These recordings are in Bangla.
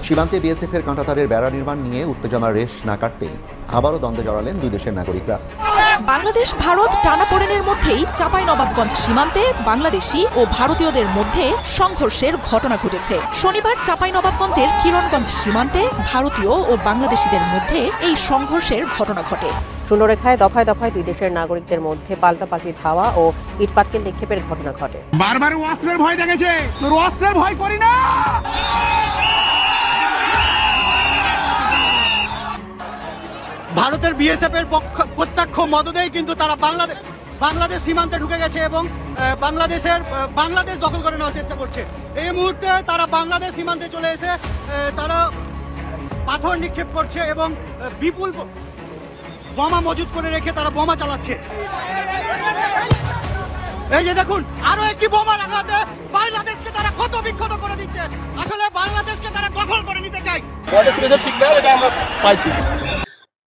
সীমান্তে বিএসএফের কাঁটাতারের বেড়া নির্মাণ নিয়ে উত্তেজনার রেশ না কাটতেই আবারও দ্বন্দ্বে জড়ালেন দুই দেশের নাগরিকরা। বাংলাদেশ ভারত টানাপোড়েনের মধ্যেই চাঁপাইনবাবগঞ্জ সীমান্তে বাংলাদেশি ও ভারতীয়দের মধ্যে সংঘর্ষের ঘটনা ঘটেছে। শনিবার চাঁপাইনবাবগঞ্জের কিরণগঞ্জ সীমান্তে ভারতীয় ও বাংলাদেশিদের মধ্যে এই সংঘর্ষের ঘটনা ঘটে। শূন্যরেখায় দফায় দফায় দুই দেশের নাগরিকদের মধ্যে পাল্টাপাল্টি ধাওয়া ও ইটপাটকেল নিক্ষেপের ঘটনা ঘটে। বারবার অস্ত্রের ভয় দেখেছে, তোর অস্ত্রের ভয় করি না। ভারতের বিএসএফ এর প্রত্যক্ষ মদদেই কিন্তু তারা বাংলাদেশ সীমান্তে ঢুকে গেছে এবং বাংলাদেশ দখল করে নেওয়ার চেষ্টা করছে। এই মুহূর্তে তারা বাংলাদেশ সীমান্তে চলে এসে তারা পাথর নিক্ষেপ করছে এবং বিপুল বোমা মজুত করে রেখে তারা বোমা চালাচ্ছে। এই যে দেখুন, আরো একটি বোমার আঘাতে বাংলাদেশকে তারা ক্ষত বিক্ষত করে দিচ্ছে। আসলে বাংলাদেশকে তারা দখল করে নিতে চায়। ঠিক না, এটা আমরা পাইছি।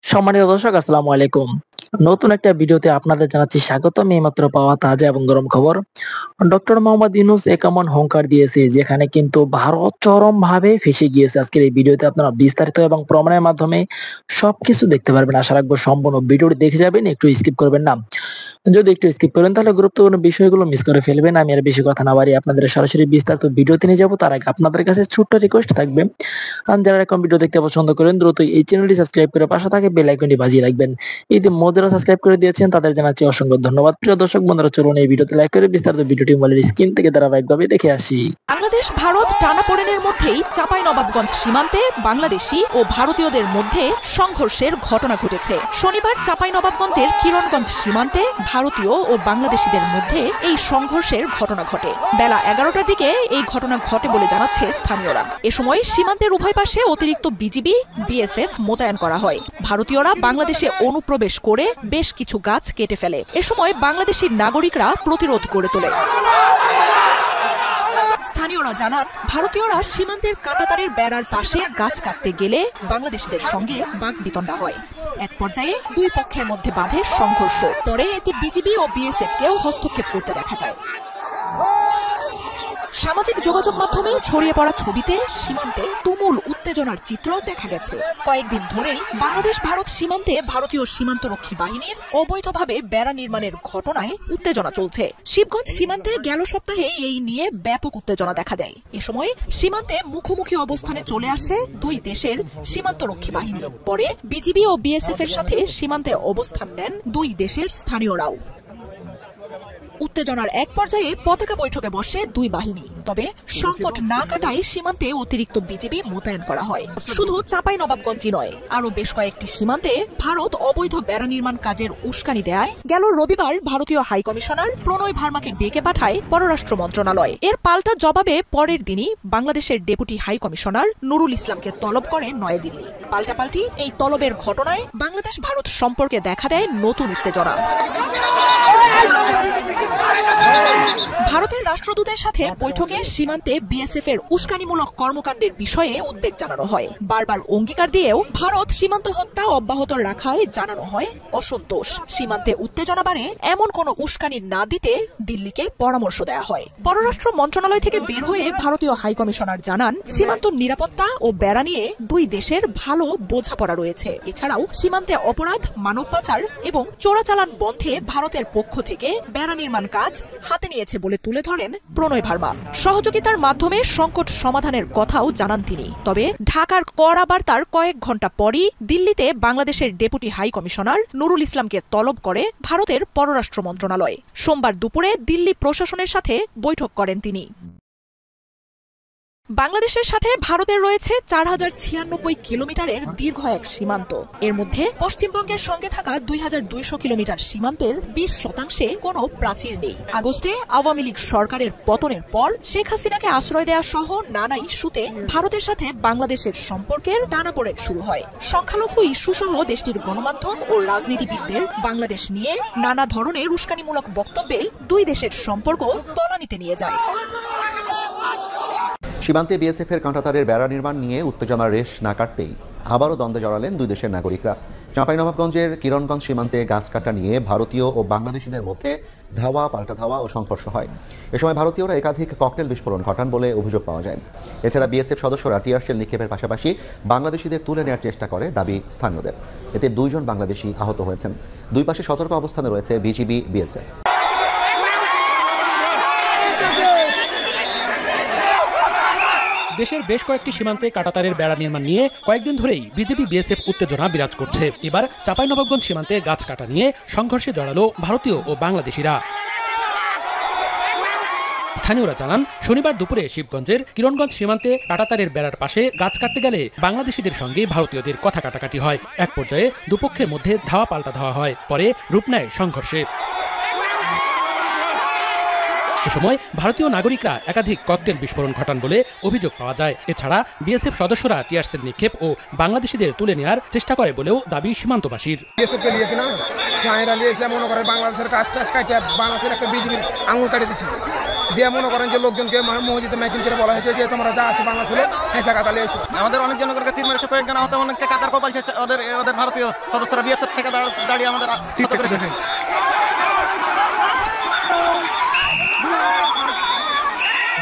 সম্মানিত দর্শক, আসসালামু আলাইকুম। নতুন একটা ভিডিওতে আপনাদের জানাচ্ছি স্বাগতম। এইমাত্র পাওয়া তাজা এবং গরম খবর। ডক্টর মোহাম্মদ ইউনূস এমন হুঙ্কার দিয়েছে যেখানে কিন্তু ভারত চরম ভাবে ফেসে গিয়েছে। আজকের এই ভিডিওতে আপনারা বিস্তারিত এবং প্রমাণের মাধ্যমে সবকিছু দেখতে পারবেন। আশা রাখবো সম্পূর্ণ ভিডিওটি দেখে যাবেন, একটু স্কিপ করবেন না। যদি একটু স্কিপ করেন তাহলে গুরুত্বপূর্ণ বিষয়গুলো মিস করে ফেলবেন। আমি আর বেশি কথা না বাড়িয়ে আপনাদের সরাসরি বিস্তারিত ভিডিওতে নিয়ে যাবো। তার আগে আপনাদের কাছে ছোট্ট রিকোয়েস্ট থাকবে, যারা এরকম ভিডিও দেখতে পছন্দ করেন দ্রুত এই চ্যানেলটি সাবস্ক্রাইব করে পাশে থাকে বেল আইকনটি বাজিয়ে রাখবেন। ইতিমধ্যে যারা সাবস্ক্রাইব করে দিয়েছেন তাদের জানাচ্ছি অসংখ্য ধন্যবাদ। প্রিয় দর্শক বন্ধুরা, চলুন এই ভিডিওতে লাইক করে বিস্তারিত ভিডিওটি মোবাইলের স্ক্রিন থেকে ধারাবাহিকভাবে দেখে আসি। বাংলাদেশ ভারত টানাপোড়েনের মধ্যেই চাঁপাইনবাবগঞ্জ সীমান্তে বাংলাদেশি ও ভারতীয়দের মধ্যে সংঘর্ষের ঘটনা ঘটেছে। শনিবার চাঁপাইনবাবগঞ্জের কিরণগঞ্জ সীমান্তে ভারতীয় ও বাংলাদেশিদের মধ্যে এই সংঘর্ষের ঘটনা ঘটে। বেলা 11টার দিকে এই ঘটনা ঘটে বলে জানাচ্ছে স্থানীয়রা। এ সময় সীমান্তের উভয় পাশে অতিরিক্ত বিজিবি, বিএসএফ মোতায়েন করা হয়। ভারতীয়রা বাংলাদেশে অনুপ্রবেশ করে বেশ কিছু গাছ কেটে ফেলে। এ সময় বাংলাদেশি নাগরিকরা প্রতিরোধ গড়ে তোলে। স্থানীয়রা জানান, ভারতীয়রা সীমান্তের কাঁটাতারের বেড়ার পাশে গাছ কাটতে গেলে বাংলাদেশিদের সঙ্গে বাকবিতণ্ডা হয়। এক পর্যায়ে দুই পক্ষের মধ্যে বাধে সংঘর্ষ। পরে এতে বিজিবি ও বিএসএফ কেও হস্তক্ষেপ করতে দেখা যায়। সামাজিক যোগাযোগ মাধ্যমে ছড়িয়ে পড়া ছবিতে সীমান্তে তুমুল উত্তেজনার চিত্র দেখা গেছে। কয়েকদিন ধরেই বাংলাদেশ ভারত সীমান্তে ভারতীয় সীমান্তরক্ষী বাহিনীর অবৈধভাবে বেড়া নির্মাণের ঘটনায় উত্তেজনা চলছে। শিবগঞ্জ সীমান্তে গেল সপ্তাহে এই নিয়ে ব্যাপক উত্তেজনা দেখা দেয়। এ সময় সীমান্তে মুখোমুখি অবস্থানে চলে আসে দুই দেশের সীমান্তরক্ষী বাহিনী। পরে বিজিবি ও বিএসএফ এর সাথে সীমান্তে অবস্থান নেন দুই দেশের স্থানীয়রাও। উত্তেজনার এক পর্যায়ে পতাকা বৈঠকে বসে দুই বাহিনী। তবে সংকট না কাটায় সীমান্তে অতিরিক্ত বিজিবি মোতায়েন করা হয়। শুধু চাঁপাইনবাবগঞ্জই নয়, আরো বেশ কয়েকটি সীমান্তে ভারত অবৈধ বেড়া নির্মাণ কাজের উস্কানি দেয় গেল রবিবার ভারতীয় হাইকমিশনার প্রণয় ভার্মাকে ডেকে পাঠায় পররাষ্ট্র মন্ত্রণালয়। এর পাল্টা জবাবে পরের দিনই বাংলাদেশের ডেপুটি হাইকমিশনার নুরুল ইসলামকে তলব করে নয়াদিল্লি। পাল্টাপাল্টি এই তলবের ঘটনায় বাংলাদেশ ভারত সম্পর্কে দেখা দেয় নতুন উত্তেজনা। ভারতের রাষ্ট্রদূতের সাথে বৈঠকে সীমান্তে বিএসএফ এর উস্কানিমূলক কর্মকাণ্ডের বিষয়ে উদ্বেগ জানানো হয়। বারবার অঙ্গীকার দিয়েও ভারত সীমান্ত হত্যা অব্যাহত রাখায় জানানো হয় অসন্তোষ। সীমান্তে উত্তেজনা বাড়ে এমন কোন উস্কানি না দিতে দিল্লিকে পরামর্শ দেওয়া হয়। পররাষ্ট্র মন্ত্রণালয় থেকে বের হয়ে ভারতীয় হাইকমিশনার জানান, সীমান্ত নিরাপত্তা ও বেড়া নিয়ে দুই দেশের ভালো বোঝাপড়া রয়েছে। এছাড়াও সীমান্তে অপরাধ, মানব পাচার এবং চোরাচালান বন্ধে ভারতের পক্ষ থেকে বেড়া নির্মাণ কাজ হাতে নিয়েছে বলে তুলে ধরেন প্রণয় ভার্মা। সহযোগিতার মাধ্যমে সংকট সমাধানের কথাও জানান তিনি। তবে ঢাকার কড়া বার্তার কয়েক ঘণ্টা পরই দিল্লিতে বাংলাদেশের ডেপুটি হাই কমিশনার নুরুল ইসলামকে তলব করে ভারতের পররাষ্ট্র মন্ত্রণালয়। সোমবার দুপুরে দিল্লি প্রশাসনের সাথে বৈঠক করেন তিনি। বাংলাদেশের সাথে ভারতের রয়েছে 4096 কিলোমিটারের দীর্ঘ এক সীমান্ত। এর মধ্যে পশ্চিমবঙ্গের সঙ্গে থাকা 2200 কিলোমিটার সীমান্তের 20% কোনো প্রাচীর নেই। আগস্টে আওয়ামী লীগ সরকারের পতনের পর শেখ হাসিনাকে আশ্রয় দেওয়া সহ নানা ইস্যুতে ভারতের সাথে বাংলাদেশের সম্পর্কের টানাপোড়েন শুরু হয়। সংখ্যালঘু ইস্যু সহ দেশটির গণমাধ্যম ও রাজনীতিবিদদের বাংলাদেশ নিয়ে নানা ধরনের উস্কানিমূলক বক্তব্যে দুই দেশের সম্পর্ক তলানিতে নিয়ে যায়। সীমান্তে বিএসএফের কাঁটাতারের বেড়া নির্মাণ নিয়ে উত্তেজনার রেশ না কাটতেই আবারও দ্বন্দ্বে জড়ালেন দুই দেশের নাগরিকরা। চাঁপাইনবাবগঞ্জের কিরণগঞ্জ সীমান্তে গাছ কাটা নিয়ে ভারতীয় ও বাংলাদেশিদের মধ্যে ধাওয়া, পাল্টা ধাওয়া ও সংঘর্ষ হয়। এ সময় ভারতীয়রা একাধিক ককটেল বিস্ফোরণ ঘটান বলে অভিযোগ পাওয়া যায়। এছাড়া বিএসএফ সদস্যরা টিয়ার শেল নিক্ষেপের পাশাপাশি বাংলাদেশিদের তুলে নেওয়ার চেষ্টা করে দাবি স্থানীয়দের। এতে 2 জন বাংলাদেশি আহত হয়েছেন। দুই পাশে সতর্ক অবস্থানে রয়েছে বিজিবি, বিএসএফ। দেশের বেশ কয়েকটি সীমান্তে কাঁটাতারের বেড়া নির্মাণ নিয়ে কয়েকদিন ধরেই বিজেপি বিএসএফ উত্তেজনা বিরাজ করছে। এবার চাঁপাইনবাবগঞ্জ সীমান্তে গাছ কাটা নিয়ে সংঘর্ষে জড়ালো ভারতীয় ও বাংলাদেশিরা। স্থানীয়রা জানান, শনিবার দুপুরে শিবগঞ্জের কিরণগঞ্জ সীমান্তে কাঁটাতারের বেড়ার পাশে গাছ কাটতে গেলে বাংলাদেশিদের সঙ্গে ভারতীয়দের কথা কাটাকাটি হয়। এক পর্যায়ে দুপক্ষের মধ্যে ধাওয়া পাল্টা ধাওয়া হয়, পরে রূপ নেয় সংঘর্ষে। এ সময় ভারতীয় নাগরিকরা একাধিক ককটেল বিস্ফোরণ ঘটান বলে অভিযোগ পাওয়া যায়। এছাড়া বিএসএফ সদস্যরা টিয়ার সেল নিক্ষেপ ও বাংলাদেশিদের তুলে নেওয়ার চেষ্টা করে বলেও দাবি সীমান্তবাসীর। মনে করেন বাংলাদেশের কাজ টাজ কাটিয়ে বাংলাদেশের একটা বিজিবির আঙুল কাটিয়ে দিচ্ছে দিয়ে মনে করেন যে লোকজনকে মসজিদে মাইকিং করে বলা হয়েছে যে তোমরা যা আছে বাংলাদেশে হেসা কাতালে এসো। আমাদের অনেক জনগণকে তীর মেরেছে, কয়েকজন আহত, অনেককে কাতার কপালছে। ওদের ভারতীয় সদস্যরা বিএসএফ থেকে দাঁড়িয়ে আমাদের করেছে।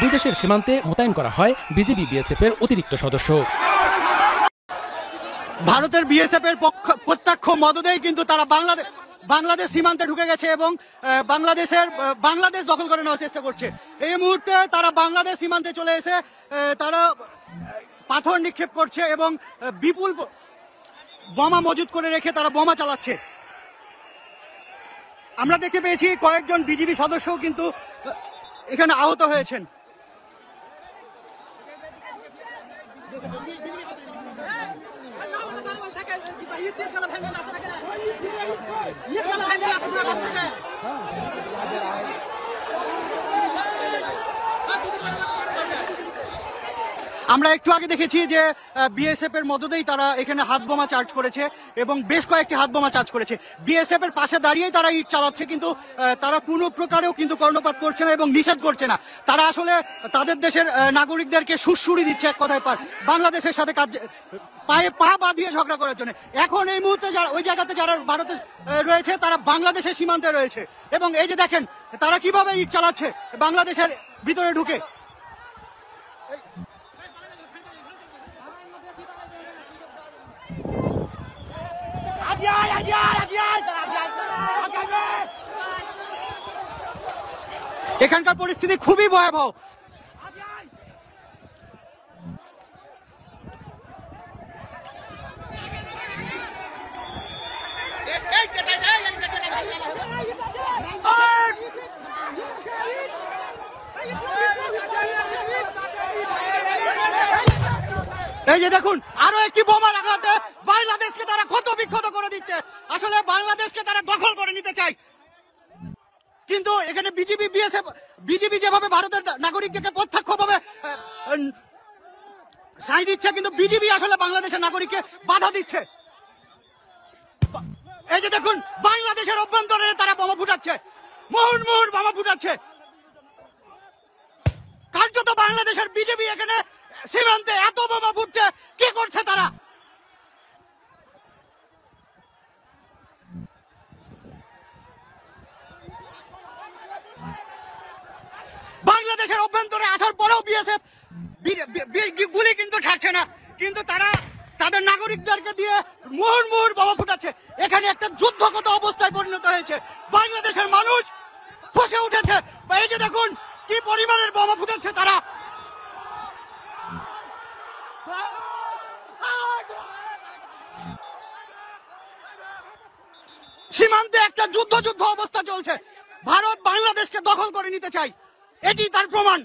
দুই দেশের সীমান্তে মোতায়েন করা হয় বিজিবি, বিএসএফ এর অতিরিক্ত সদস্য। ভারতের বিএসএফ এর প্রত্যক্ষ মদদেই কিন্তু তারা বাংলাদেশ সীমান্তে ঢুকে গেছে এবং বাংলাদেশ দখল করে নেওয়ার চেষ্টা করছে। এই মুহূর্তে তারা বাংলাদেশ সীমান্তে চলে এসে তারা পাথর নিক্ষেপ করছে এবং বিপুল বোমা মজুত করে রেখে তারা বোমা চালাচ্ছে। আমরা দেখতে পেয়েছি কয়েকজন বিজিবি সদস্যও কিন্তু এখানে আহত হয়েছেন। আমরা একটু আগে দেখেছি যে বিএসএফ এর মদতেই তারা এখানে হাত বোমা চার্জ করেছে এবং বেশ কয়েকটি হাত বোমা চার্জ করেছে। বিএসএফ এর পাশে দাঁড়িয়েই তারা ইট চালাচ্ছে, কিন্তু তারা কোনো প্রকারেও কিন্তু কর্ণপাত করছে না এবং নিষেধ করছে না। তারা আসলে তাদের দেশের নাগরিকদেরকে সুরসুরি দিচ্ছে, এক কথায় বাংলাদেশের সাথে পায়ে পা বাঁধিয়ে ঝগড়া করার জন্য। এখন এই মুহূর্তে ওই জায়গাতে যারা ভারতে রয়েছে তারা বাংলাদেশের সীমান্তে রয়েছে এবং এই যে দেখেন তারা কিভাবে ইট চালাচ্ছে বাংলাদেশের ভিতরে ঢুকে। এখানকার পরিস্থিতি খুবই ভয়াবহ। এই যে দেখুন, আরো একটি বোমার আঘাতে বাংলাদেশকে তারা ক্ষত বিক্ষত করে দিচ্ছে। আসলে বাংলাদেশকে তারা দখল করে নিতে চায়, কিন্তু এখানে বিজিবি যেভাবে ভারতের নাগরিকদেরকে প্রত্যক্ষভাবে সাই দিচ্ছে, কিন্তু বিজিবি আসলে বাংলাদেশের নাগরিককে বাধা দিচ্ছে। এই যে দেখুন, বাংলাদেশের অভ্যন্তরে তারা বোমা ফুটাচ্ছে, মুহুর্মুহুর বোমা ফুটাচ্ছে। কার্যত বাংলাদেশের বিজেপি এখানে সীমান্তে এত বোমা ফুটছে, কি করছে তারা? বাংলাদেশের অভ্যন্তরে আসার পরেও বিএসএফ গুলি কিন্তু ছাড়ছে না, কিন্তু তারা তাদের নাগরিকদেরকে দিয়ে মুহুর্মুহুর বোমা ফুটাচ্ছে। এখানে একটা যুদ্ধগত অবস্থায় পরিণত হয়েছে। বাংলাদেশের মানুষ ফুঁসে উঠেছে। এই যে দেখুন কি পরিমাণের বোমা ফুটাচ্ছে তারা। সীমান্তে একটা যুদ্ধ অবস্থা চলছে। ভারত বাংলাদেশকে দখল করে নিতে চায়, এটি তার প্রমাণ।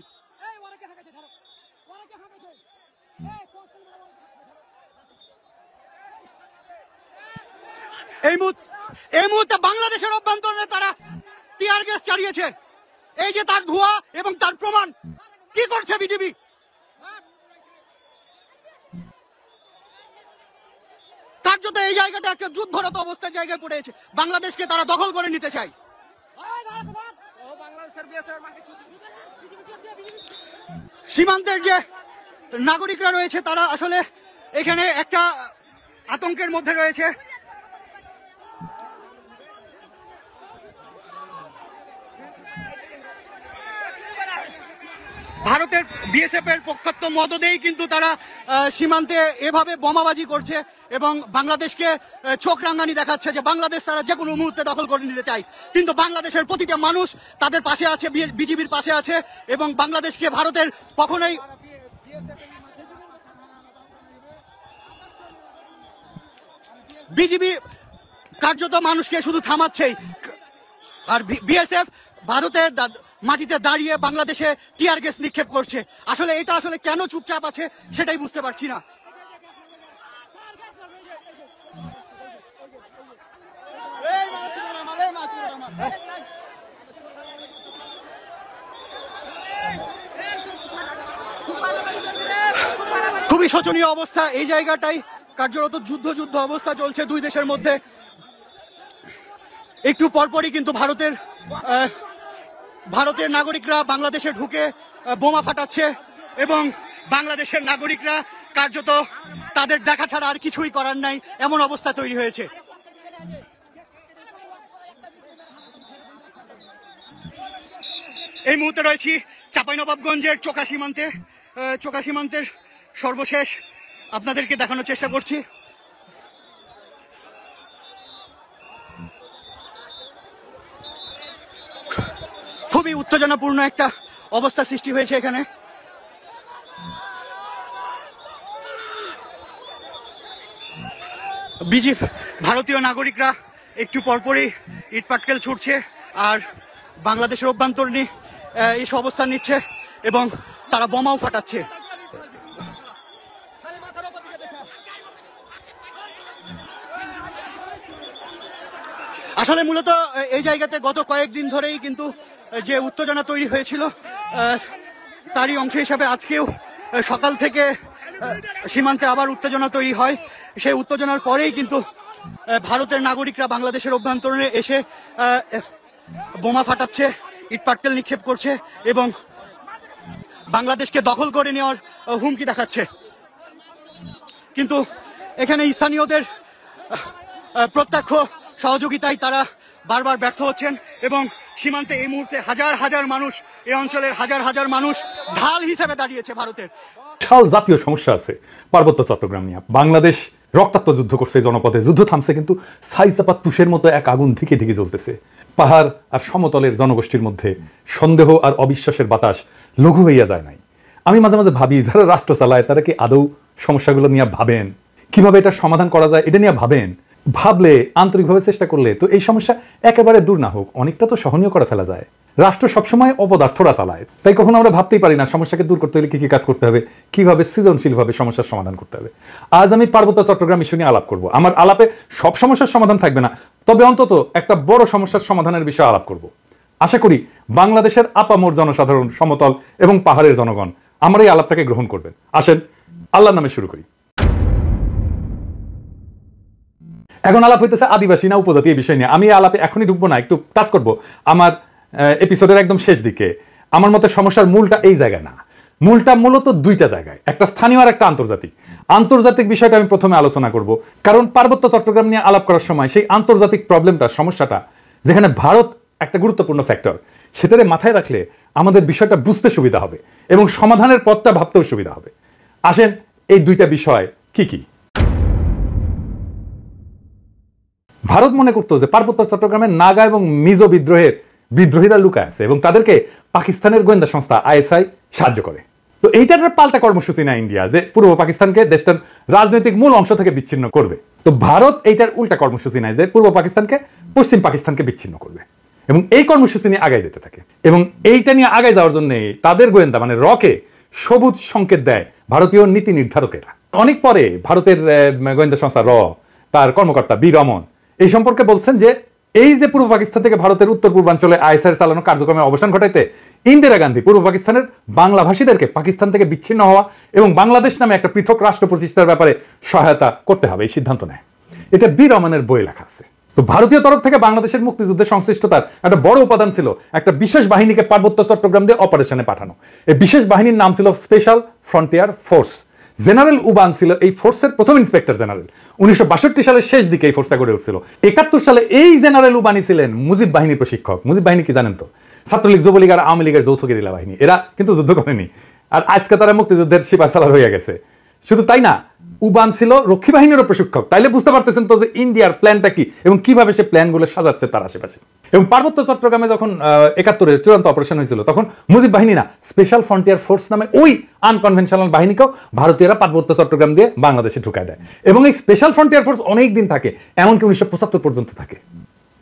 এই মুহূর্তে বাংলাদেশের অভ্যন্তরে তারা টিয়ার গ্যাস চালিয়েছে। এই যে তার ধোঁয়া এবং তার প্রমাণ। কি করছে বিজেপি? কার্যত এই জায়গাটা একটা যুদ্ধরত অবস্থার জায়গায় পড়েছে। বাংলাদেশকে তারা দখল করে নিতে চায়। সীমান্তের যে নাগরিকরা রয়েছে তারা আসলে এখানে একটা আতঙ্কের মধ্যে রয়েছে। ভারতের বিএসএফ এর পক্ষাত্ম মদদেই কিন্তু তারা সীমান্তে এভাবে বোমাবাজি করছে এবং বাংলাদেশকে চোখ রাঙানি দেখাচ্ছে যে বাংলাদেশ তারা যে কোনো মুহূর্তে দখল করে নিতে চায়। কিন্তু বাংলাদেশের প্রতিটা মানুষ তাদের পাশে আছে, বিজিবির পাশে আছে এবং বাংলাদেশকে ভারতের কখনোই বিজিবি কার্যত মানুষকে শুধু থামাচ্ছেই, আর বিএসএফ ভারতের মাটিতে দাঁড়িয়ে বাংলাদেশে টিয়ার গ্যাস নিক্ষেপ করছে। আসলে এটা আসলে কেন চুপচাপ আছে সেটাই বুঝতে পারছি না। খুবই শোচনীয় অবস্থা এই জায়গাটাই, কার্যরত যুদ্ধ অবস্থা চলছে দুই দেশের মধ্যে। একটু পরপরই কিন্তু ভারতের নাগরিকরা বাংলাদেশে ঢুকে বোমা ফাটাচ্ছে এবং বাংলাদেশের নাগরিকরা কার্যত তাদের দেখা ছাড়া আর কিছুই করার নাই, এমন অবস্থা তৈরি হয়েছে। এই মুহূর্তে রয়েছি চাঁপাইনবাবগঞ্জের চোকা সীমান্তের সর্বশেষ আপনাদেরকে দেখানোর চেষ্টা করছি। খুবই উত্তেজনাপূর্ণ একটা অবস্থা সৃষ্টি হয়েছে এখানে। ভারতীয় নাগরিকরা একটু পরপরই ইটপাটকেল ছুটছে আর বাংলাদেশের অভ্যন্তরীণ এই অবস্থান নিচ্ছে এবং তারা বোমাও ফাটাচ্ছে। আসলে মূলত এই জায়গাতে গত কয়েকদিন ধরেই কিন্তু যে উত্তেজনা তৈরি হয়েছিল তারই অংশ হিসাবে আজকেও সকাল থেকে সীমান্তে আবার উত্তেজনা তৈরি হয়। সেই উত্তেজনার পরেই কিন্তু ভারতের নাগরিকরা বাংলাদেশের অভ্যন্তরে এসে বোমা ফাটাচ্ছে, ইটপাটকেল নিক্ষেপ করছে এবং বাংলাদেশকে দখল করে নেওয়ার হুমকি দেখাচ্ছে। কিন্তু এখানে স্থানীয়দের প্রত্যক্ষ সহযোগিতায় তারা বারবার ব্যর্থ হচ্ছেন এবং সীমান্তে এই মুহূর্তে হাজার হাজার মানুষ, এই অঞ্চলের হাজার হাজার মানুষ ঢাল হিসেবে দাঁড়িয়েছে ভারতের। বিশাল জাতীয় সমস্যা আছে পার্বত্য চট্টগ্রাম নিয়ে। বাংলাদেশ রক্তাক্ত যুদ্ধ করছে, জনপদে যুদ্ধ থামছে, কিন্তু ছাইচাপা তুষের মতো এক আগুন ধিকে ধিকে জ্বলতেছে। পাহাড় আর সমতলের জনগোষ্ঠীর মধ্যে সন্দেহ আর অবিশ্বাসের বাতাস লঘু হইয়া যায় নাই। আমি মাঝে মাঝে ভাবি, যারা রাষ্ট্র চালায় তারা কি আদৌ সমস্যাগুলো নিয়ে ভাবেন? কিভাবে এটা সমাধান করা যায় এটা নিয়ে ভাবেন? ভাবলে, আন্তরিকভাবে চেষ্টা করলে তো এই সমস্যা একেবারে দূর না হোক, অনেকটা তো সহনীয় করে ফেলা যায়। রাষ্ট্র সবসময় অপদার্থরা চালায়, তাই কখনো আমরা ভাবতেই পারি না সমস্যাকে দূর করতে হলে কি কি কাজ করতে হবে, কিভাবে সৃজনশীলভাবে সমস্যার সমাধান করতে হবে। আজ আমি পার্বত্য চট্টগ্রাম ইস্যু নিয়ে আলাপ করব। আমার আলাপে সব সমস্যার সমাধান থাকবে না, তবে অন্তত একটা বড় সমস্যার সমাধানের বিষয়ে আলাপ করব। আশা করি বাংলাদেশের আপামর জনসাধারণ, সমতল এবং পাহাড়ের জনগণ আমার এই আলাপটাকে গ্রহণ করবেন। আসেন আল্লাহর নামে শুরু করি। এখন আলাপ হইতেছে আদিবাসী না উপজাতি এই বিষয় নিয়ে। আমি আলাপে এখনই ঢুকবো না, একটু টাচ করবো আমার এপিসোডের একদম শেষ দিকে। আমার মতে সমস্যার মূলটা এই জায়গায় না, মূলটা মূলত দুইটা জায়গায়, একটা স্থানীয় আর একটা আন্তর্জাতিক। আন্তর্জাতিক বিষয়টা আমি প্রথমে আলোচনা করব, কারণ পার্বত্য চট্টগ্রাম নিয়ে আলাপ করার সময় সেই আন্তর্জাতিক প্রবলেমটা, সমস্যাটা, যেখানে ভারত একটা গুরুত্বপূর্ণ ফ্যাক্টর, সেটারে মাথায় রাখলে আমাদের বিষয়টা বুঝতে সুবিধা হবে এবং সমাধানের পথটা ভাবতেও সুবিধা হবে। আসেন এই দুইটা বিষয় কি কি। ভারত মনে করতো যে পার্বত্য চট্টগ্রামের নাগা এবং মিজো বিদ্রোহীরা লুকায় আছে এবং তাদেরকে পাকিস্তানের গোয়েন্দা সংস্থা আইএসআই সাহায্য করে। তো এইটার পাল্টা কর্মসূচি না ইন্ডিয়া, যে পূর্ব পাকিস্তানকে দেশটার রাজনৈতিক মূল অংশ থেকে বিচ্ছিন্ন করবে। তো ভারত এইটার উল্টা কর্মসূচি নেয় যে পূর্ব পাকিস্তানকে পশ্চিম পাকিস্তানকে বিচ্ছিন্ন করবে এবং এই কর্মসূচি নিয়ে আগায় যেতে থাকে। এবং এইটা নিয়ে আগায় যাওয়ার জন্য তাদের গোয়েন্দা মানে রকে সবুজ সংকেত দেয় ভারতীয় নীতি নির্ধারকেরা। অনেক পরে ভারতের গোয়েন্দা সংস্থা র, তার কর্মকর্তা বি রমন এই সম্পর্কে বলছেন যে এই যে পূর্ব পাকিস্তান থেকে ভারতের উত্তর পূর্বাঞ্চলে আইএসআইয়ের চালানো কার্যক্রমের অবসান ঘটাইতে ইন্দিরা গান্ধী পূর্ব পাকিস্তানের বাংলাভাষীদেরকে পাকিস্তান থেকে বিচ্ছিন্ন হওয়া এবং বাংলাদেশ নামে একটা পৃথক রাষ্ট্র প্রতিষ্ঠার ব্যাপারে সহায়তা করতে হবে, এই সিদ্ধান্ত নেয়। এটা বি রমনের বই লেখা আছে। তো ভারতীয় তরফ থেকে বাংলাদেশের মুক্তিযুদ্ধের সংশ্লিষ্টতার একটা বড় উপাদান ছিল একটা বিশেষ বাহিনীকে পার্বত্য চট্টগ্রাম দিয়ে অপারেশনে পাঠানো। এই বিশেষ বাহিনীর নাম ছিল special frontier force. General Uban ছিল এই ফোর্সের প্রথম ইন্সপেক্টর জেনারেল। 1962 সালের শেষ দিকে এই ফোর্সটা গড়ে উঠছিল। 71 সালে এই জেনারেল উবানি ছিলেন মুজিব বাহিনীর প্রশিক্ষক। মুজিব বাহিনী কি জানেন তো? ছাত্রলীগ, যুবলীগ আর আওয়ামী লীগের যৌথ গেরিলা বাহিনী, এরা কিন্তু যুদ্ধ করেনি। আর আজকে তারা মুক্তিযুদ্ধের সিপাহসালার হয়ে গেছে। শুধু তাই না, উবান ছিল রক্ষী বাহিনীরও প্রশিক্ষক। তাইলে বুঝতে পারতেছেন তো যে ইন্ডিয়ার প্ল্যানটা কি এবং কিভাবে সে প্ল্যানগুলো সাজাচ্ছে তার আশেপাশে। এবং পার্বত্য চট্টগ্রামে যখন ৭১-এর চূড়ান্ত অপারেশন হয়েছিল, তখন মুজিব বাহিনী না, স্পেশাল ফ্রন্টিয়ার ফোর্স নামে ওই আনকনভেনশনাল বাহিনীকেও ভারতীয়রা পার্বত্য চট্টগ্রাম দিয়ে বাংলাদেশে ঢুকায় দেয়। এবং এই স্পেশাল ফ্রন্টিয়ার ফোর্স অনেক দিন থাকে, এমনকি 1975 পর্যন্ত থাকে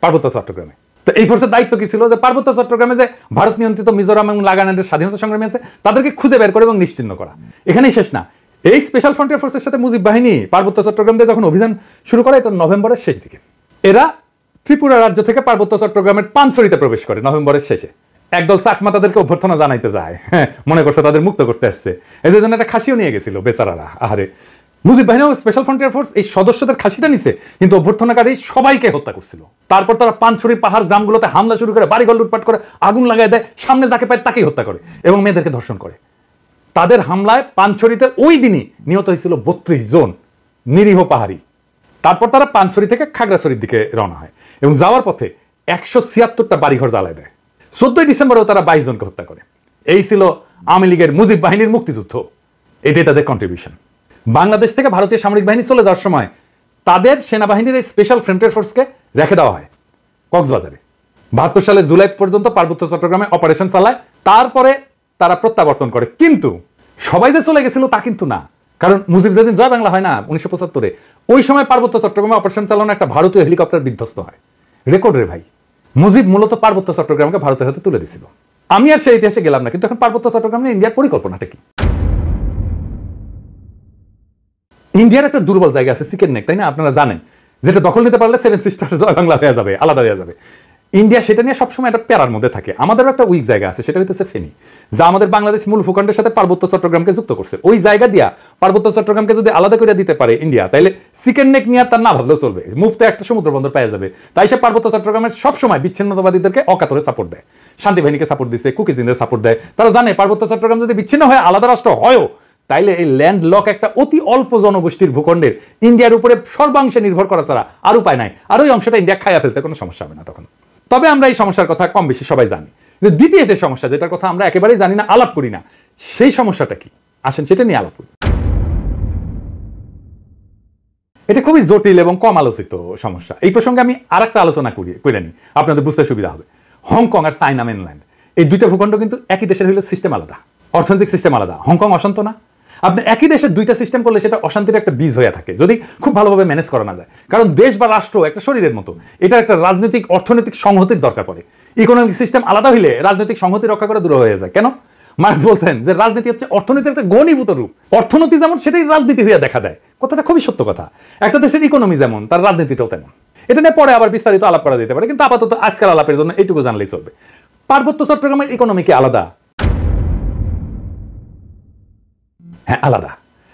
পার্বত্য চট্টগ্রামে। তো এই ফোর্সের দায়িত্ব কি ছিল? যে পার্বত্য চট্টগ্রামে যে ভারত নিয়ন্ত্রিত মিজোরাম এবং নাগাল্যান্ডের স্বাধীনতা সংগ্রামী আছে তাদেরকে খুঁজে বের করে এবং নিশ্চিহ্ন করা। এখানেই শেষ না, এই স্পেশাল ফ্রন্টিয়ার ফোর্সের সাথে মুজিব বাহিনী পার্বত্য চট্টগ্রাম দিয়ে যখন অভিযান শুরু করে, এটা নভেম্বরের শেষ দিকে। এরা ত্রিপুরা রাজ্য থেকে পার্বত্য চট্টগ্রামের পানছড়িতে প্রবেশ করে নভেম্বরের শেষে। একদল চাকমা তাদেরকে অভ্যর্থনা জানাইতে যায়, হ্যাঁ, মনে করছে তাদের মুক্ত করতে আসছে। এই জন্য একটা খাসিও নিয়ে গেছিল বেচারারা। আহারে, মুজিব বাহিনী ও স্পেশাল ফ্রন্টিয়ার ফোর্স এই সদস্যদের খাসিটা নিছে, কিন্তু অভ্যর্থনাকারী সবাইকে হত্যা করছিল। তারপর তারা পানছড়ি পাহাড় গ্রামগুলোতে হামলা শুরু করে, বাড়িঘর লুটপাট করে, আগুন লাগায় দেয়, সামনে যাকে পায় তাকেই হত্যা করে এবং মেয়েদেরকে ধর্ষণ করে। তাদের হামলায় পানছড়িতে ওই দিনই নিহত হয়েছিল 32 জন নিরীহ পাহাড়ি। তারপর তারা পানছড়ি থেকে খাগড়াছড়ির দিকে রওনা হয় এবং যাওয়ার পথে 176টা বাড়িঘর জ্বালায় দেয়। 14 ডিসেম্বরেও তারা 22 জনকে হত্যা করে। এই ছিল আওয়ামী লীগের মুজিব বাহিনীর মুক্তিযুদ্ধ। এটাই তাদের কন্ট্রিবিউশন। বাংলাদেশ থেকে ভারতীয় সামরিক বাহিনী চলে যাওয়ার সময় তাদের সেনাবাহিনীর এই স্পেশাল ফ্রন্টিয়ার ফোর্সকে রেখে দেওয়া হয় কক্সবাজারে। 72 সালের জুলাই পর্যন্ত পার্বত্য চট্টগ্রামে অপারেশন চালায়, তারপরে তারা প্রত্যাবর্তন করে। কিন্তু সবাই যে চলে গেছিল তা কিন্তু না, কারণ মুজিব যেদিন জয় বাংলা হয় না 1975-এ, ওই সময় পার্বত্য চট্টগ্রামে অপারেশন চালানো একটা ভারতীয় হেলিকপ্টার বিধ্বস্ত হয়। রেকর্ড রে ভাই, মুজিব মূলত পার্বত্য চট্টগ্রামকে ভারতের হাতে তুলে দিয়েছিল। আমি আর সেই ইতিহাসে গেলাম না, কিন্তু এখন পার্বত্য চট্টগ্রাম নিয়ে ইন্ডিয়ার পরিকল্পনাটা কি? ইন্ডিয়ার একটা দুর্বল জায়গা আছে, চিকেন নেক, তাই না? আপনারা জানেন, যেটা দখল নিতে পারলে 7 সিস্টার জয় বাংলা হয়ে যাবে, আলাদা হয়ে যাবে। ইন্ডিয়া সেটা নিয়ে সবসময় একটা প্যারার মধ্যে থাকে। আমাদেরও একটা উইক জায়গা আছে, সেটা হইতেছে ফেনী, যা আমাদের বাংলাদেশ মূল ভূখণ্ডের সাথে পার্বত্য চট্টগ্রামকে যুক্ত করছে। ওই জায়গা দিয়া পার্বত্য চট্টগ্রামকে যদি আলাদা করে দিতে পারে ইন্ডিয়া, তাইলে চিকেন নেক নিয়ে তার না ভাবলেও চলবে, মুফতে একটা সমুদ্র বন্দর পাওয়া যাবে। তাই সে পার্বত্য চট্টগ্রামের সবসময় বিচ্ছিন্নতাবাদীদেরকে অকাতরে সাপোর্ট দেয়, শান্তি বাহিনীকে সাপোর্ট দিচ্ছে, কুকিজিনদের সাপোর্ট দেয়। তারা জানে পার্বত্য চট্টগ্রাম যদি বিচ্ছিন্ন হয়, আলাদা রাষ্ট্র হয়ও, তাইলে এই ল্যান্ড লক একটা অতি অল্প জনগোষ্ঠীর ভূখণ্ডের ইন্ডিয়ার উপরে সর্বাংশে নির্ভর করা ছাড়া আর উপায় নাই। আর ওই অংশটা ইন্ডিয়া খাইয়া ফেলতে কোনো সমস্যা হবে না তখন। তবে আমরা এই সমস্যার কথা কম বেশি সবাই জানি। যে দ্বিতীয় যে সমস্যা, যেটার কথা আমরা একেবারেই জানি না, আলাপ করি না, সেই সমস্যাটা কি? আসেন সেটা নিয়ে আলাপ করি। এটা খুবই জটিল এবং কম আলোচিত সমস্যা। এই প্রসঙ্গে আমি আরেকটা আলোচনা করে নিই, আপনাদের বুঝতে সুবিধা হবে। হংকং আর চায়না মেনল্যান্ড, এই দুইটা ভূখণ্ড কিন্তু একই দেশের হইলে সিস্টেম আলাদা, অর্থনৈতিক সিস্টেম আলাদা। হংকং অশান্ত না? আপনি একই দেশের দুইটা সিস্টেম করলে সেটা অশান্তির একটা বীজ হয়ে থাকে, যদি খুব ভালোভাবে ম্যানেজ করা না যায়। কারণ দেশ বা রাষ্ট্র একটা শরীরের মতো, এটা একটা রাজনৈতিক অর্থনৈতিক সংহতির দরকার পড়ে। ইকোনমিক সিস্টেম আলাদা হইলে রাজনৈতিক সংহতি রক্ষা করা দূর হয়ে যায়। কেন? মার্কস বলছেন যে রাজনীতি হচ্ছে অর্থনীতির একটা ঘনীভূত রূপ। অর্থনীতি যেমন, সেটাই রাজনীতি হয়ে দেখা দেয়। কথাটা খুবই সত্য কথা। একটা দেশের ইকোনমি যেমন, তার রাজনীতিটাও তেমন। এটা নিয়ে পরে আবার বিস্তারিত আলাপ করা যেতে পারে, কিন্তু আপাতত আজকাল আলাপের জন্য এইটুকু জানলেই চলবে। পার্বত্য চট্টগ্রামের ইকোনমি কি আলাদা? হ্যাঁ, আলাদা।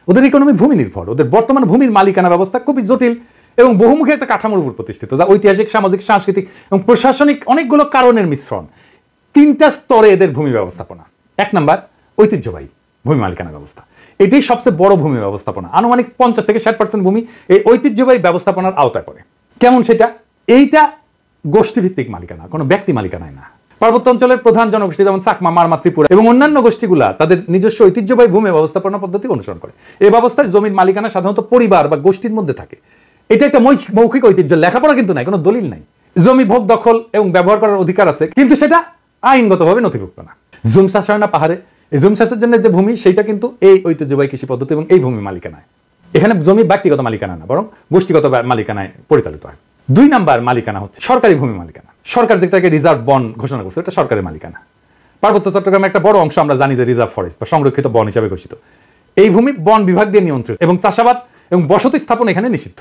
ওদের ইকোনমি ভূমি নির্ভর। ওদের বর্তমান ভূমির মালিকানা ব্যবস্থা খুবই জটিল এবং বহুমুখী একটা কাঠামোর উপর প্রতিষ্ঠিত, যা ঐতিহাসিক, সামাজিক, সাংস্কৃতিক এবং প্রশাসনিক অনেকগুলো কারণের মিশ্রণ। 3টা স্তরে এদের ভূমি ব্যবস্থাপনা। 1 নাম্বার, ঐতিহ্যবাহী ভূমি মালিকানা ব্যবস্থা। এটাই সবচেয়ে বড় ভূমি ব্যবস্থাপনা। আনুমানিক 50 থেকে 60% ভূমি এই ঐতিহ্যবাহী ব্যবস্থাপনার আওতায় পড়ে। কেমন সেটা? এইটা গোষ্ঠীভিত্তিক মালিকানা, কোনো ব্যক্তি মালিকানায় না। পার্বত্য অঞ্চলের প্রধান জনগোষ্ঠী যেমন চাকমা, মারমা, ত্রিপুরা এবং অন্যান্য গোষ্ঠীগুলা তাদের নিজস্ব ঐতিহ্যবাহী ভূমি ব্যবস্থাপনা পদ্ধতি অনুসরণ করে। এই ব্যবস্থায় জমির মালিকানা সাধারণত পরিবার বা গোষ্ঠীর মধ্যে থাকে। এটা একটা মৌখিক ঐতিহ্য, লেখাপড়া কিন্তু নাই, কোনো দলিল নাই। জমি ভোগ, দখল এবং ব্যবহার করার অধিকার আছে, কিন্তু সেটা আইনগতভাবে নথিভুক্ত না। জুম চাষ হয় না পাহাড়ে, এই জুম চাষের জন্য যে ভূমি, সেইটা কিন্তু এই ঐতিহ্যবাহী কৃষি পদ্ধতি এবং এই ভূমি মালিকানায়। এখানে জমি ব্যক্তিগত মালিকানা না, বরং গোষ্ঠীগত মালিকানায় পরিচালিত হয়। 2 নাম্বার মালিকানা হচ্ছে সরকারি ভূমি মালিকানা। সরকার যেটাকে রিজার্ভ বন ঘোষণা করছে, এটা সরকারি মালিকানা। পার্বত্য চট্টগ্রামের একটা বড় অংশ আমরা জানি যে রিজার্ভ ফরেস্ট বা সংরক্ষিত বন হিসাবে ঘোষিত। এই ভূমি বন বিভাগ দিয়ে নিয়ন্ত্রিত এবং চাষাবাদ এবং বসতি স্থাপন এখানে নিষিদ্ধ।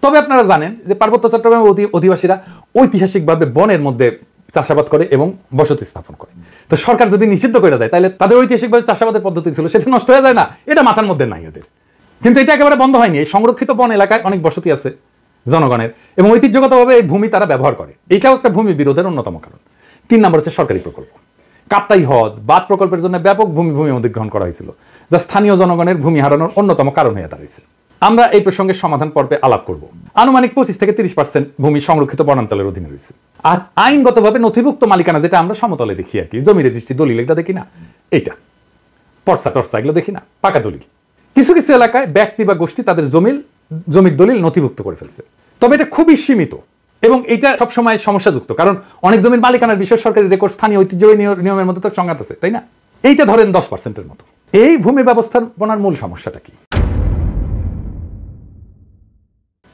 তবে আপনারা জানেন যে পার্বত্য চট্টগ্রামের অধিবাসীরা ঐতিহাসিকভাবে বনের মধ্যে চাষাবাদ করে এবং বসতি স্থাপন করে। তো সরকার যদি নিষিদ্ধ করে দেয়, তাহলে তাদের ঐতিহাসিকভাবে চাষাবাদের পদ্ধতি ছিল, সেটা নষ্ট হয়ে যায় না? এটা মাথার মধ্যে নাই ওদের। কিন্তু এটা একেবারে বন্ধ হয়নি। এই সংরক্ষিত বন এলাকায় অনেক বসতি আছে জনগণের এবং ঐতিহ্যগতভাবে এই ভূমি তারা ব্যবহার করে। এটাও একটা ভূমি বিরোধের অন্যতম কারণ। 3 নম্বর হচ্ছে সরকারি প্রকল্প। কাপ্তাই হ্রদ বাঁধ প্রকল্পের জন্য ব্যাপক ভূমি অধিগ্রহণ করা হয়েছিল, যা স্থানীয় জনগণের ভূমি হারানোর অন্যতম কারণ হয়ে দাঁড়িয়েছে। আমরা এই প্রসঙ্গে সমাধান পর্বে আলাপ করব। আনুমানিক 25 থেকে 30% ভূমি সংরক্ষিত বনাঞ্চলের অধীনে রয়েছে। আর আইনগতভাবে নথিভুক্ত মালিকানা, যেটা আমরা সমতলে দেখি আর কি, জমি রেজিস্ট্রি দলিল, এটা দেখি না, এইটা পর্সা টর্সা এগুলো দেখি না, পাকা দলিল। কিছু কিছু এলাকায় ব্যক্তি বা গোষ্ঠী তাদের জমির দলিল নথিভুক্ত করে ফেলছে, তবে এটা খুবই সীমিত এবং এটা সবসময় সমস্যাযুক্ত, কারণ অনেক জমির মালিকানার বিষয় সরকারি রেকর্ড, স্থানীয় ঐতিহ্যবাহী নিয়মের মধ্যে তো সংঘাত আছে, তাই না? এইটা ধরেন 10%-এর মতো। এই ভূমি ব্যবস্থাপনার মূল সমস্যাটা কি?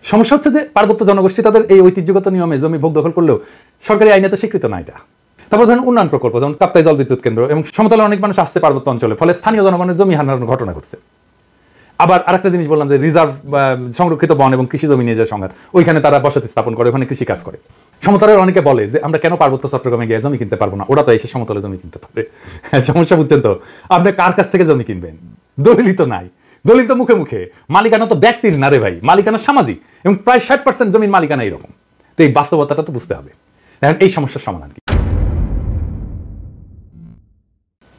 সমস্যা হচ্ছে যে পার্বত্য জনগোষ্ঠী তাদের এই ঐতিহ্যগত নিয়মে জমি ভোগ দখল করলেও সরকারি আইনে তো স্বীকৃত না এটা। তারপর ধরেন উন্নয়ন প্রকল্প, যেমন কাপ্তাই জল বিদ্যুৎ কেন্দ্র, এবং সমতলে অনেক মানুষ আসছে পার্বত্য অঞ্চলে, ফলে স্থানীয় জনগণের জমি হারানোর ঘটনা ঘটছে। আবার আরেকটা জিনিস বললাম যে রিজার্ভ সংরক্ষিত বন এবং কৃষি জমি নিয়ে যে সংঘাত, ওইখানে তারা বসতি স্থাপন করে, ওখানে কৃষি কাজ করে। সমতলের অনেকে বলে যে আমরা কেন পার্বত্য চট্টগ্রামে গিয়ে জমি কিনতে পারবো না, ওরা তো এসে সমতলে জমি কিনতে পারে। সমস্যা বুঝছেন তো? আপনি কার কাছ থেকে জমি কিনবেন? দলিল তো নাই, দলিল তো মুখে মুখে। মালিকানা তো ব্যক্তির না রে ভাই, মালিকানা সামাজিক, এবং প্রায় 60% জমির মালিকানা এইরকম। তো এই বাস্তবতাটা তো বুঝতে হবে। এখন এই সমস্যার সমাধান কি?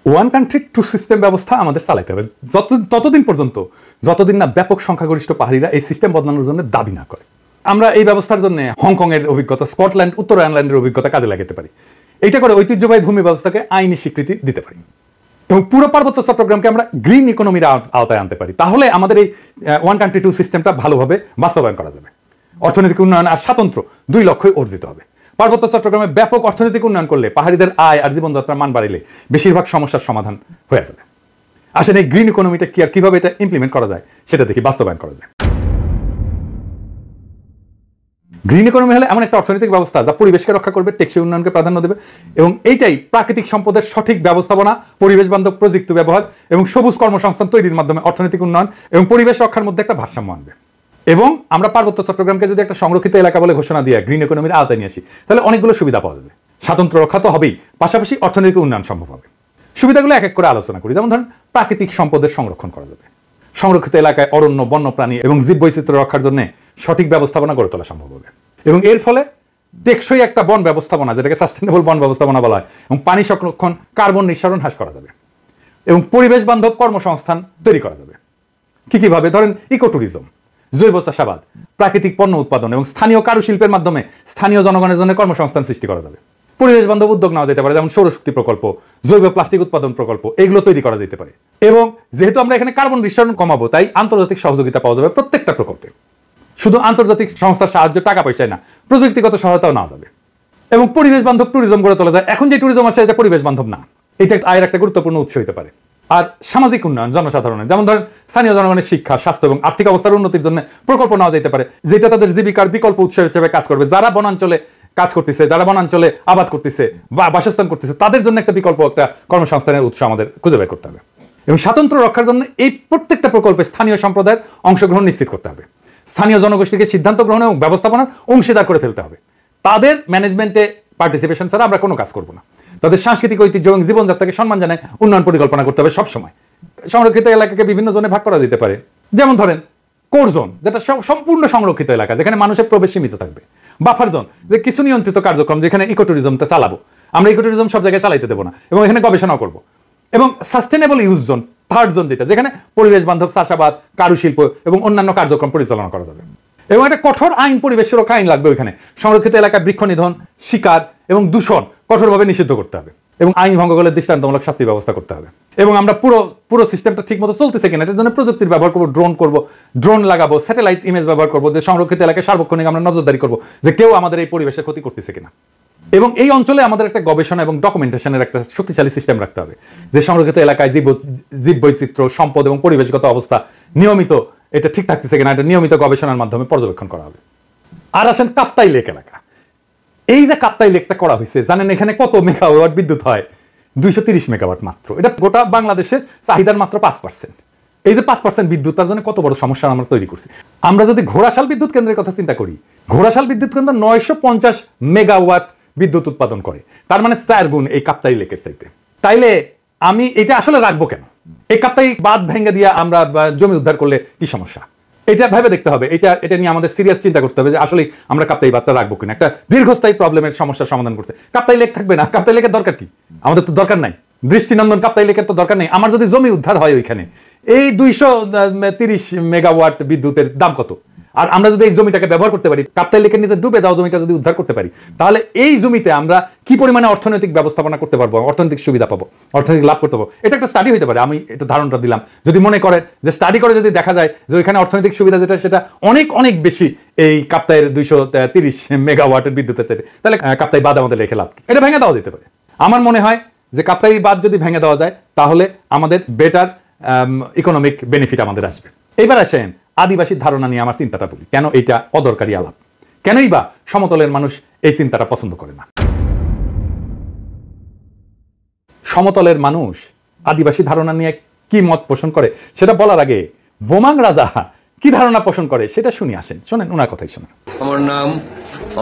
ওয়ান কান্ট্রি টু সিস্টেম ব্যবস্থা আমাদের চালাইতে হবে ততদিন পর্যন্ত যতদিন না ব্যাপক সংখ্যাগরিষ্ঠ পাহাড়িরা এই সিস্টেম বদলানোর জন্য দাবি না করে। আমরা এই ব্যবস্থার জন্য হংকং এর অভিজ্ঞতা, স্কটল্যান্ড, উত্তর আয়ারল্যান্ডের অভিজ্ঞতা কাজে লাগাতে পারি। এইটা করে ঐতিহ্যবাহী ভূমি ব্যবস্থাকে আইনি স্বীকৃতি দিতে পারি এবং পুরো পার্বত্য চট্টগ্রামকে আমরা গ্রিন ইকোনমির আওতায় আনতে পারি। তাহলে আমাদের এই ওয়ান কান্ট্রি টু সিস্টেমটা ভালোভাবে বাস্তবায়ন করা যাবে। অর্থনৈতিক উন্নয়ন আর স্বাতন্ত্র্য 2 লক্ষ্যই অর্জিত হবে। পার্বত্য চট্টগ্রামে ব্যাপক অর্থনৈতিক উন্নয়ন করলে, পাহাড়িদের আয় আর জীবনযাত্রার মান বাড়িলে বেশিরভাগ সমস্যার সমাধান হয়ে যাবে। আসলে এই গ্রিন ইকোনমিটা কি আর কিভাবে এটা ইমপ্লিমেন্ট করা যায় সেটা দেখি, বাস্তবায়ন করা যায়। গ্রিন ইকোনমি হলে এমন একটা অর্থনৈতিক ব্যবস্থা যা পরিবেশকে রক্ষা করবে, টেকসই উন্নয়নকে প্রাধান্য দেবে, এবং এইটাই প্রাকৃতিক সম্পদের সঠিক ব্যবস্থাপনা, পরিবেশ বান্ধব প্রযুক্তি ব্যবহার এবং সবুজ কর্মসংস্থান তৈরির মাধ্যমে অর্থনৈতিক উন্নয়ন এবং পরিবেশ রক্ষার মধ্যে একটা ভারসাম্য আনবে। এবং আমরা পার্বত্য চট্টগ্রামকে যদি একটা সংরক্ষিত এলাকা বলে ঘোষণা দিয়ে গ্রিন ইকোনমির আওতায় নিয়ে আসি, তাহলে অনেকগুলো সুবিধা পাওয়া যাবে। স্বাতন্ত্র্য রক্ষা তো হবেই, পাশাপাশি অর্থনৈতিক উন্নয়ন সম্ভব হবে। সুবিধাগুলো এক এক করে আলোচনা করি। যেমন ধরেন, প্রাকৃতিক সম্পদের সংরক্ষণ করা যাবে। সংরক্ষিত এলাকায় অরণ্য, বন্যপ্রাণী এবং জীববৈচিত্র্য রক্ষার জন্য সঠিক ব্যবস্থাপনা গড়ে তোলা সম্ভব হবে, এবং এর ফলে টেকসই একটা বন ব্যবস্থাপনা, যেটাকে সাস্টেনেবল বন ব্যবস্থাপনা বলা হয়, এবং পানি সংরক্ষণ, কার্বন নিঃসরণ হ্রাস করা যাবে, এবং পরিবেশ বান্ধব কর্মসংস্থান তৈরি করা যাবে। কিভাবে? ধরেন ইকো ট্যুরিজম, জৈব চাষাবাদ, প্রাকৃতিক পণ্য উৎপাদন এবং স্থানীয় কারুশিল্পের মাধ্যমে স্থানীয় জনগণের জন্য কর্মসংস্থান সৃষ্টি করা যাবে। পরিবেশ বান্ধব উদ্যোগ নেওয়া যেতে পারে, যেমন সৌরশক্তি প্রকল্প, জৈব প্লাস্টিক উৎপাদন প্রকল্প, এগুলো তৈরি করা যেতে পারে। এবং যেহেতু আমরা এখানে কার্বন নিঃসরণ কমাবো, তাই আন্তর্জাতিক সহযোগিতা পাওয়া যাবে প্রত্যেকটা প্রকল্পে। শুধু আন্তর্জাতিক সংস্থার সাহায্য, টাকা পয়সায় না, প্রযুক্তিগত সহায়তাও নেওয়া যাবে। এবং পরিবেশ বান্ধব ট্যুরিজম গড়ে তোলা যায়। এখন যে ট্যুরিজম আছে এটা পরিবেশ বান্ধব না, এটা আয়ের একটা গুরুত্বপূর্ণ উৎস হতে পারে। আর সামাজিক উন্নয়ন, জনসাধারণের, যেমন ধরেন স্থানীয় জনগণের শিক্ষা, স্বাস্থ্য এবং আর্থিক অবস্থার উন্নতির জন্য প্রকল্প নেওয়া যেতে পারে, যেটা তাদের জীবিকার বিকল্প উৎস হিসেবে কাজ করবে। যারা বনাঞ্চলে কাজ করতেছে, যারা বনাঞ্চলে আবাদ করতেছে বা বাসস্থান করতেছে, তাদের জন্য একটা বিকল্প, একটা কর্মসংস্থানের উৎস আমাদের খুঁজে বের করতে হবে। এবং স্বাতন্ত্র্য রক্ষার জন্য এই প্রত্যেকটা প্রকল্পে স্থানীয় সম্প্রদায়ের অংশগ্রহণ নিশ্চিত করতে হবে। স্থানীয় জনগোষ্ঠীকে সিদ্ধান্ত গ্রহণ এবং ব্যবস্থাপনার অংশীদার করে ফেলতে হবে। তাদের ম্যানেজমেন্টে পার্টিসিপেশন ছাড়া আমরা কোনো কাজ করব না। তাদের সাংস্কৃতিক ঐতিহ্য এবং জীবনযাত্রাকে সম্মান জানায় উন্নয়ন পরিকল্পনা করতে হবে সবসময়। সংরক্ষিত এলাকাকে বিভিন্ন জোনে ভাগ করা যেতে পারে। যেমন ধরেন কোর জোন, যেটা সম্পূর্ণ সংরক্ষিত এলাকা, যেখানে মানুষের প্রবেশ সীমিত থাকবে। বাফার জোন, যে কিছু নিয়ন্ত্রিত কার্যক্রম, যেখানে ইকো ট্যুরিজমটা চালাবো। আমরা ইকো ট্যুরিজম সব জায়গায় চালাইতে দেবো না, এবং এখানে গবেষণাও করবো। এবং sustainable use zone, third zone, যেখানে পরিবেশ বান্ধব চাষাবাদ, কারুশিল্প এবং অন্যান্য কার্যক্রম পরিচালনা করা যাবে। এবং একটা কঠোর আইন, পরিবেশ সুরক্ষা আইন লাগবে ওইখানে। সংরক্ষিত এলাকায় বৃক্ষ নিধন, শিকার এবং দূষণ কঠোরভাবে নিষিদ্ধ করতে হবে, এবং আইন ভঙ্গ করলে দৃষ্টান্তমূলক শাস্তি ব্যবস্থা করতে হবে। এবং আমরা পুরো সিস্টেমটা ঠিক মতো চলতেছে কিনা এটার জন্য প্রযুক্তির ব্যবহার করবো, ড্রোন লাগাবো, স্যাটেলাইট ইমেজ ব্যবহার করবো, যে সংরক্ষিত এলাকায় সার্বক্ষণিক আমরা নজরদারি করবো যে কেউ আমাদের এই পরিবেশের ক্ষতি করতেছে কিনা। এবং এই অঞ্চলে আমাদের একটা গবেষণা এবং ডকুমেন্টেশনের একটা শক্তিশালী সিস্টেম রাখতে হবে, যে সংরক্ষিত এলাকায় জীববৈচিত্র্য, সম্পদ এবং পরিবেশগত অবস্থা নিয়মিত এটা ঠিক থাকতেছে কিনা, এটা নিয়মিত গবেষণার মাধ্যমে পর্যবেক্ষণ করা হবে। আর আসেন কাপ্তাই লেক এলাকা। এই যে কাপ্তাই লেকটা করা হয়েছে, জানেন এখানে কত মেগাওয়াট বিদ্যুৎ হয়? 230 মেগাওয়াট মাত্র। এটা গোটা বাংলাদেশের চাহিদার মাত্র 5%। এই যে 5% বিদ্যুৎ, তার জন্য কত বড় সমস্যা আমরা তৈরি করছি। আমরা যদি ঘোড়াশাল বিদ্যুৎ কেন্দ্রের কথা চিন্তা করি, ঘোড়াশাল বিদ্যুৎ কেন্দ্র 950 মেগাওয়াট বিদ্যুৎ উৎপাদন করে, তার মানে 4 গুণ এই কাপ্তাই লেকের চাইতে। তাইলে আমি এটা আসলে রাখবো কেন? এই কাপ্তাই বাঁধ ভেঙে দিয়ে আমরা জমি উদ্ধার করলে কি সমস্যা? এটা ভেবে দেখতে হবে। এটা নিয়ে আমাদের সিরিয়াস চিন্তা করতে হবে যে আসলে আমরা কাপ্তাই বাঁধটা রাখবো কিনা। একটা দীর্ঘস্থায়ী প্রবলেমের সমস্যার সমাধান করছে। কাপ্তাই লেক থাকবে না, কাপ্তাই লেকের দরকার কি? আমাদের তো দরকার নাই। দৃষ্টিনন্দন কাপ্তাই লেকের তো দরকার নেই। আমার যদি জমি উদ্ধার হয় ওইখানে, এই 230 মেগাওয়াট বিদ্যুতের দাম কত? আর আমরা যদি এই জমিটাকে ব্যবহার করতে পারি, কাপ্তাই লেকের নিচে ডুবে যাওয়া জমিটা যদি উদ্ধার করতে পারি, তাহলে এই জমিতে আমরা কি পরিমাণে অর্থনৈতিক ব্যবস্থাপনা করতে পারবো, অর্থনৈতিক সুবিধা পাবো, অর্থনৈতিক লাভ করতে পারবো। এটা একটা স্টাডি হতে পারে। আমি এটা ধারণাটা দিলাম, যদি মনে করেন যে স্টাডি করে যদি দেখা যায় যে ওইখানে অর্থনৈতিক সুবিধা যেটা সেটা অনেক অনেক বেশি এই কাপ্তাইয়ের 230 মেগাওয়াটের বিদ্যুতের চাইতে, তাহলে কাপ্তাই বাদ আমাদের রেখে লাভ কি? এটা ভেঙে দেওয়া যেতে পারে। আমার মনে হয় যে কাপ্তাই বাদ যদি ভেঙে দেওয়া যায় তাহলে আমাদের বেটার ইকোনমিক বেনিফিট আমাদের আসবে। এবার আসেন আদিবাসীর ধারণা নিয়ে আমার চিন্তাটা বলি, কেন এটা অদরকারি আলাপ, কেনই বা সমতলের মানুষ এই চিন্তাটা পছন্দ করে না। সমতলের মানুষ আদিবাসী ধারণা নিয়ে কি মত পোষণ করে সেটা বলার আগে বোমাং রাজা কি ধারণা পোষণ করে সেটা শুনি, আসেন শোনেন ওনার কথাই শোনেন। আমার নাম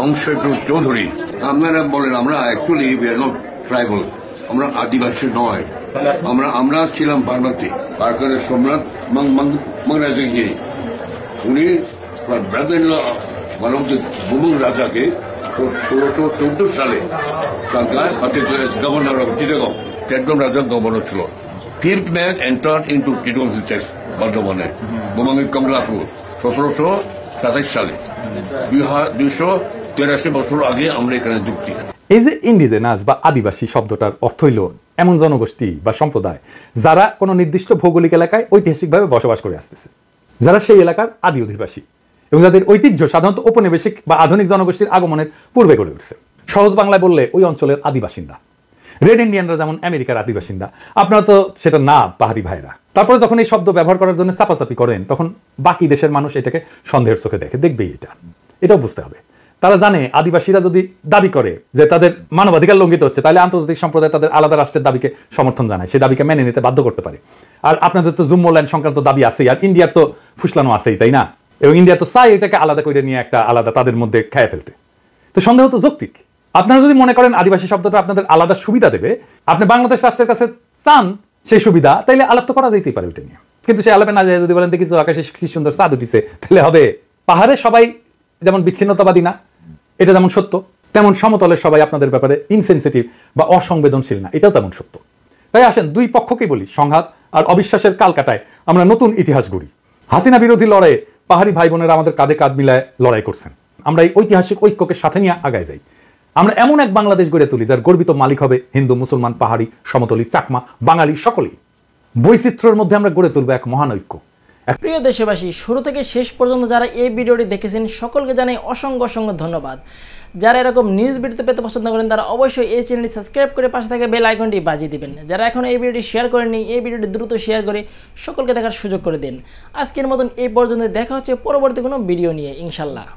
অংশটুক চৌধুরী। আপনারা বলেন আমরা actually we are not tribal, আমরা আদিবাসী নয়, আমরা ছিলাম বার্মাতি। ভারতের সম্রাট মংরাজগিরি উনি ব্রাদার ইন ল মানে বোমাং রাজাকে 1614 সালে গভর্নর অফ চিটাগং, টেকডম রাজার গভর্নর ছিল। 10th man entered into Chittagong Hills বর্ধমানে বোমাঙ্গি কমলাপুর 1727 সালে। 283 বছর আগে আমরা এখানে যুক্তি। এই যে ইন্ডিজেনাস বা আদিবাসী শব্দটার অর্থ হইল এমন জনগোষ্ঠী বা সম্প্রদায় যারা কোনো নির্দিষ্ট ভৌগোলিক এলাকায় ঐতিহাসিকভাবে বসবাস করে আসতেছে, যারা সেই এলাকার আদি অধিবাসী এবং যাদের ঐতিহ্য সাধারণত ঔপনিবেশিক বা আধুনিক জনগোষ্ঠীর আগমনের পূর্বে গড়ে উঠছে। সহজ বাংলায় বললে ওই অঞ্চলের আদিবাসিন্দা। রেড ইন্ডিয়ানরা যেমন আমেরিকার আদিবাসিন্দা, আপনারা তো সেটা না পাহাড়ি ভাইরা। তারপরে যখন এই শব্দ ব্যবহার করার জন্য চাপাচাপি করেন তখন বাকি দেশের মানুষ এটাকে সন্দেহের চোখে দেখে, দেখবেই এটাও বুঝতে হবে। তারা জানে আদিবাসীরা যদি দাবি করে যে তাদের মানবাধিকার লঙ্ঘিত হচ্ছে, তাহলে আন্তর্জাতিক সম্প্রদায় তাদের আলাদা রাষ্ট্রের দাবিকে সমর্থন জানায়, সেই দাবিকে মেনে নিতে বাধ্য করতে পারে। আর আপনাদের তো জুম্মল্যান্ড সংক্রান্ত দাবি আছেই, আর ইন্ডিয়ার তো ফুসলানো আছেই, তাই না? এবং ইন্ডিয়া তো চাই এটাকে আলাদা করে নিয়ে একটা আলাদা তাদের মধ্যে খেয়ে ফেলতে। তো সন্দেহ তো যৌক্তিক। আপনারা যদি মনে করেন আদিবাসী শব্দটা আপনাদের আলাদা সুবিধা দেবে, আপনি বাংলাদেশ রাষ্ট্রের কাছে চান সেই সুবিধা, তাইলে আলাপ তো করা যেতেই পারে ওইটা নিয়ে। কিন্তু সেই আলাপে না যায় যদি বলেন দেখিস আকাশে কি সুন্দর চাঁদ উঠিছে, তাহলে হবে। পাহাড়ে সবাই যেমন বিচ্ছিন্নতাবাদী না, এটা যেমন সত্য, তেমন সমতলের সবাই আপনাদের ব্যাপারে ইনসেনসিটিভ বা অসংবেদনশীল না, এটাও তেমন সত্য। তাই আসেন দুই পক্ষকেই বলি, সংঘাত আর অবিশ্বাসের কালকাটায় আমরা নতুন ইতিহাস গড়ি। হাসিনা বিরোধী লড়াইয়ে পাহাড়ি ভাই বোনেরা আমাদের কাঁধে কাঁধ মিলায় লড়াই করছেন। আমরা এই ঐতিহাসিক ঐক্যকে সাথে নিয়ে আগায় যাই। আমরা এমন এক বাংলাদেশ গড়ে তুলি যার গর্বিত মালিক হবে হিন্দু, মুসলমান, পাহাড়ি, সমতলী, চাকমা, বাঙালি সকলেই। বৈচিত্র্যের মধ্যে আমরা গড়ে তুলবো এক মহান ঐক্য। প্রিয় দেশবাসী, শুরু থেকে শেষ পর্যন্ত যারা এই ভিডিওটি দেখেছেন সকলকে জানাই অসংখ্য অসংখ্য ধন্যবাদ। যারা এরকম নিউজ ভিডিও পেতে পছন্দ করেন তারা অবশ্যই এই চ্যানেলটি সাবস্ক্রাইব করে পাশে থাকা বেল আইকনটি বাজিয়ে দিবেন। যারা এখনও এই ভিডিওটি শেয়ার করেননি, এই ভিডিওটি দ্রুত শেয়ার করে সকলকে দেখার সুযোগ করে দিন। আজকের মতন এই পর্যন্ত, দেখা হচ্ছে পরবর্তী কোনো ভিডিও নিয়ে ইনশাল্লাহ।